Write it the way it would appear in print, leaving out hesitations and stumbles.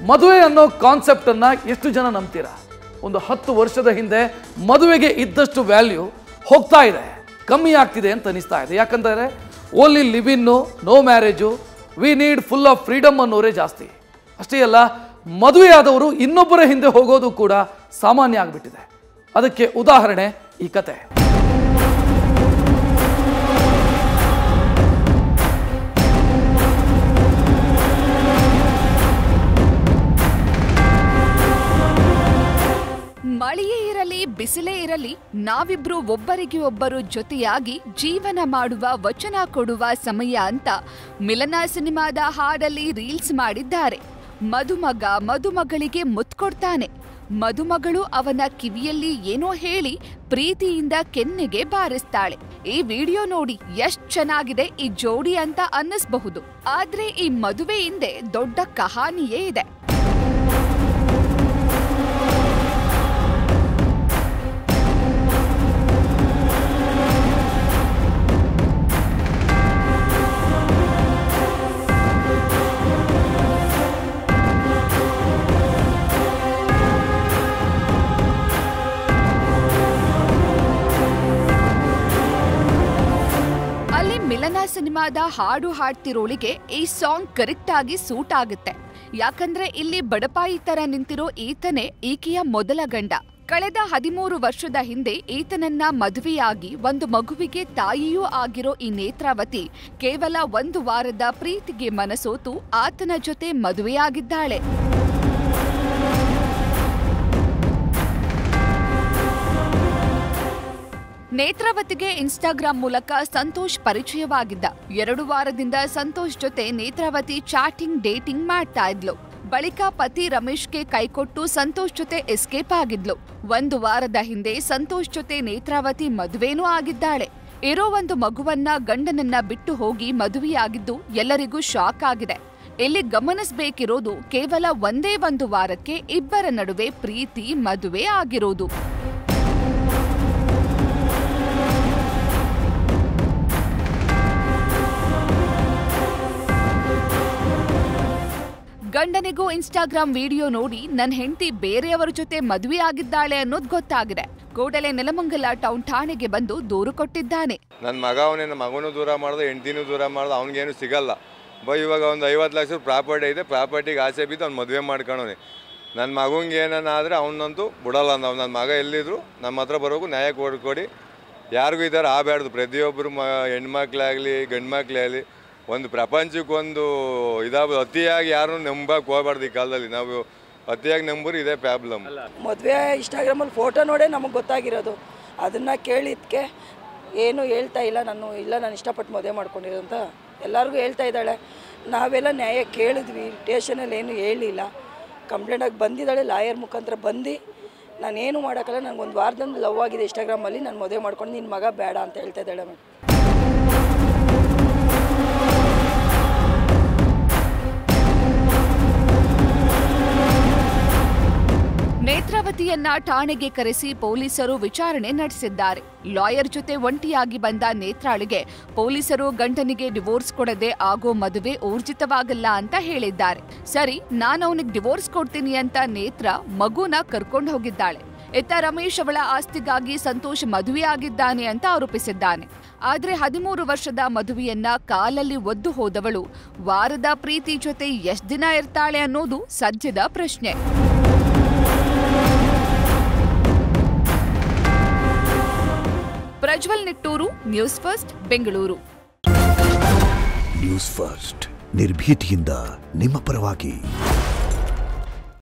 ಮದುವೆ ಅನ್ನೋ ಕಾನ್ಸೆಪ್ಟನ್ನು ಎಷ್ಟು ಜನ ನಂಬ್ತೀರಾ? ಒಂದು 10 ವರ್ಷದ ಹಿಂದೆ ಮದುವೆಗೆ ಇದ್ದಷ್ಟು ವ್ಯಾಲ್ಯೂ ಹೋಗ್ತಾ ಇದೆ, ಕಮ್ಮಿ ಆಗ್ತಿದೆ ಅಂತ ಅನಿಸ್ತಾ ಇದೆ. ಯಾಕಂದರೆ only live in, no marriage, we need full of freedom ಅನ್ನೋರೇ ಜಾಸ್ತಿ. ಅಷ್ಟೇ ಅಲ್ಲ, ಮದುವೆಯಾದವರು ಇನ್ನೊಬ್ಬರ ಹಿಂದೆ ಹೋಗೋದು ಕೂಡ ಸಾಮಾನ್ಯ ಆಗಿಬಿಟ್ಟಿದೆ. ಅದಕ್ಕೆ ಉದಾಹರಣೆ ಈ ಕತೆ. ಮಳೆಯೇ ಇರಲಿ ಬಿಸಿಲೇ ಇರಲಿ, ನಾವಿಬ್ರು ಒಬ್ಬರಿಗೆ ಒಬ್ಬರು ಜೊತೆಯಾಗಿ ಜೀವನ ಮಾಡುವ ವಚನ ಕೊಡುವ ಸಮಯ ಅಂತ ಮಿಲನ ಸಿನಿಮಾದ ಹಾಡಲ್ಲಿ ರೀಲ್ಸ್ ಮಾಡಿದ್ದಾರೆ. ಮದುಮಗ ಮದುಮಗಳಿಗೆ ಮುತ್ಕೊಡ್ತಾನೆ. ಮದುಮಗಳು ಅವನ ಕಿವಿಯಲ್ಲಿ ಏನೋ ಹೇಳಿ ಪ್ರೀತಿಯಿಂದ ಕೆನ್ನೆಗೆ ಬಾರಿಸ್ತಾಳೆ. ಈ ವಿಡಿಯೋ ನೋಡಿ ಎಷ್ಟ್ ಚೆನ್ನಾಗಿದೆ ಈ ಜೋಡಿ ಅಂತ ಅನ್ನಿಸ್ಬಹುದು. ಆದ್ರೆ ಈ ಮದುವೆ ಹಿಂದೆ ದೊಡ್ಡ ಕಹಾನಿಯೇ ಇದೆ. ಮಿಲನ ಸಿನಿಮಾದ ಹಾಡು ಹಾಡ್ತಿರೋಳಿಗೆ ಈ ಸಾಂಗ್ ಕರೆಕ್ಟ್ ಆಗಿ ಸೂಟ್ ಆಗುತ್ತೆ. ಯಾಕಂದ್ರೆ ಇಲ್ಲಿ ಬಡಪಾಯಿ ತರ ನಿಂತಿರೋ ಈತನೇ ಈಕೆಯ ಮೊದಲ ಗಂಡ. ಕಳೆದ 13 ವರ್ಷದ ಹಿಂದೆ ಈತನನ್ನ ಮದುವೆಯಾಗಿ ಒಂದು ಮಗುವಿಗೆ ತಾಯಿಯೂ ಆಗಿರೋ ಈ ನೇತ್ರಾವತಿ ಕೇವಲ 1 ವಾರದ ಪ್ರೀತಿಗೆ ಮನಸೋತು ಆತನ ಜೊತೆ ಮದುವೆಯಾಗಿದ್ದಾಳೆ. ನೇತ್ರಾವತಿಗೆ ಇನ್ಸ್ಟಾಗ್ರಾಂ ಮೂಲಕ ಸಂತೋಷ್ ಪರಿಚಯವಾಗಿದ್ದ. 2 ವಾರದಿಂದ ಸಂತೋಷ್ ಜೊತೆ ನೇತ್ರಾವತಿ ಚಾಟಿಂಗ್ ಡೇಟಿಂಗ್ ಮಾಡ್ತಾ ಇದ್ಲು. ಬಳಿಕ ಪತಿ ರಮೇಶ್ಗೆ ಕೈಕೊಟ್ಟು ಸಂತೋಷ್ ಜೊತೆ ಎಸ್ಕೇಪ್ ಆಗಿದ್ಲು. 1 ವಾರದ ಹಿಂದೆ ಸಂತೋಷ್ ಜೊತೆ ನೇತ್ರಾವತಿ ಮದುವೆನೂ ಆಗಿದ್ದಾಳೆ. ಇರೋ ಒಂದು ಮಗುವನ್ನ ಗಂಡನನ್ನ ಬಿಟ್ಟು ಹೋಗಿ ಮದುವೆಯಾಗಿದ್ದು ಎಲ್ಲರಿಗೂ ಶಾಕ್ ಆಗಿದೆ. ಇಲ್ಲಿ ಗಮನಿಸಬೇಕಿರೋದು ಕೇವಲ 1 ವಾರಕ್ಕೆ ಇಬ್ಬರ ನಡುವೆ ಪ್ರೀತಿ ಮದುವೆ ಆಗಿರೋದು. ಗಂಡನಿಗೂ ಇನ್ಸ್ಟಾಗ್ರಾಂ ವಿಡಿಯೋ ನೋಡಿ ನನ್ನ ಹೆಂಡತಿ ಬೇರೆಯವರ ಜೊತೆ ಮದುವೆ ಆಗಿದ್ದಾಳೆ ಅನ್ನೋದು ಗೊತ್ತಾಗಿದೆ. ಕೂಡಲೇ ನೆಲಮಂಗಲ ಟೌನ್ ಠಾಣೆಗೆ ಬಂದು ದೂರು ಕೊಟ್ಟಿದ್ದಾನೆ. ನನ್ನ ಮಗ ಅವನೇನು ಮಗನೂ ದೂರ ಮಾಡ್ದು, ಹೆಂಡತಿನೂ ದೂರ ಮಾಡ್ದು, ಅವ್ನಿಗೇನು ಸಿಗಲ್ಲ. ಇವಾಗ ಒಂದು 50 ಲಕ್ಷ ಪ್ರಾಪರ್ಟಿ ಇದೆ, ಪ್ರಾಪರ್ಟಿಗೆ ಆಸೆ ಬಿದ್ದು ಅವ್ನು ಮದುವೆ ಮಾಡ್ಕೊಳೋನೆ. ನನ್ನ ಮಗಂಗೆ ಏನಾದ್ರೆ ಅವನಂತೂ ಬಿಡಲ್ಲ. ನನ್ನ ಮಗ ಎಲ್ಲಿದ್ರು ನಮ್ಮ ಹತ್ರ ಬರೋಕು ನ್ಯಾಯ ಕೊಡಿ. ಯಾರಿಗೂ ಈ ಥರ ಆಗಬಾರ್ದು. ಪ್ರತಿಯೊಬ್ಬರು ಹೆಣ್ಮಕ್ಳಾಗಲಿ ಗಂಡು ಮಕ್ಳಾಗಲಿ ಒಂದು ಪ್ರಪಂಚಕ್ಕೊಂದು ಇದಾಗ್ಬೋದು. ಅತಿಯಾಗಿ ಯಾರನ್ನೂ ನಂಬಕ್ಕೆ ಹೋಗ್ಬಾರ್ದು. ಈ ಕಾಲದಲ್ಲಿ ನಾವು ಅತಿಯಾಗಿ ನಂಬರು ಇದೇ ಪ್ರಾಬ್ಲಮ್. ಮದುವೆ ಇನ್ಸ್ಟಾಗ್ರಾಮಲ್ಲಿ ಫೋಟೋ ನೋಡೇ ನಮಗೆ ಗೊತ್ತಾಗಿರೋದು. ಅದನ್ನು ಕೇಳಿದ್ದಕ್ಕೆ ಏನು ಹೇಳ್ತಾ ಇಲ್ಲ. ನಾನು ಇಷ್ಟಪಟ್ಟು ಮದುವೆ ಮಾಡ್ಕೊಂಡಿರೋ ಅಂತ ಎಲ್ಲರಿಗೂ ಹೇಳ್ತಾ ಇದ್ದಾಳೆ. ನಾವೆಲ್ಲ ನ್ಯಾಯ ಕೇಳಿದ್ವಿ, ಸ್ಟೇಷನಲ್ಲಿ ಏನು ಹೇಳಿಲ್ಲ. ಕಂಪ್ಲೇಂಟಾಗಿ ಬಂದಿದ್ದಾಳೆ, ಲಾಯರ್ ಮುಖಾಂತರ ಬಂದು ನಾನೇನು ಮಾಡೋಕ್ಕಲ್ಲ, ನನಗೊಂದು ವಾರದಿಂದ ಲವ್ ಆಗಿದೆ ಇನ್ಸ್ಟಾಗ್ರಾಮಲ್ಲಿ, ನಾನು ಮದುವೆ ಮಾಡ್ಕೊಂಡು ನಿನ್ನ ಮಗ ಬೇಡ ಅಂತ ಹೇಳ್ತಾ ಇದ್ದಾಳೆ ಮೇಡಮ್. ನೇತ್ರಾವತಿಯನ್ನ ಠಾಣೆಗೆ ಕರೆಸಿ ಪೊಲೀಸರು ವಿಚಾರಣೆ ನಡೆಸಿದ್ದಾರೆ. ಲಾಯರ್ ಜೊತೆ ಒಂಟಿಯಾಗಿ ಬಂದ ನೇತ್ರಾಳಿಗೆ ಪೊಲೀಸರು ಗಂಡನಿಗೆ ಡಿವೋರ್ಸ್ ಕೊಡದೆ ಆಗೋ ಮದುವೆ ಊರ್ಜಿತವಾಗಲ್ಲ ಅಂತ ಹೇಳಿದ್ದಾರೆ. ಸರಿ, ನಾನು ಅವನಿಗೆ ಡಿವೋರ್ಸ್ ಕೊಡ್ತೀನಿ ಅಂತ ನೇತ್ರ ಮಗುನ ಕರ್ಕೊಂಡು ಹೋಗಿದ್ದಾಳೆ. ಇತ್ತ ರಮೇಶ್ ಅವಳ ಆಸ್ತಿಗಾಗಿ ಸಂತೋಷ್ ಮದುವೆಯಾಗಿದ್ದಾನೆ ಅಂತ ಆರೋಪಿಸಿದ್ದಾನೆ. ಆದ್ರೆ 13 ವರ್ಷದ ಮದುವೆಯನ್ನ ಕಾಲಲ್ಲಿ ಒದ್ದು ಹೋದವಳು ವಾರದ ಪ್ರೀತಿ ಜೊತೆ ಎಷ್ಟ್ ದಿನ ಇರ್ತಾಳೆ ಅನ್ನೋದು ಸದ್ಯದ ಪ್ರಶ್ನೆ. Prajwal Nittur, news first, Bengaluru. News first ನಿರ್ಭೀತಿಯಿಂದ ನಿಮ್ಮ ಪರವಾಗಿ.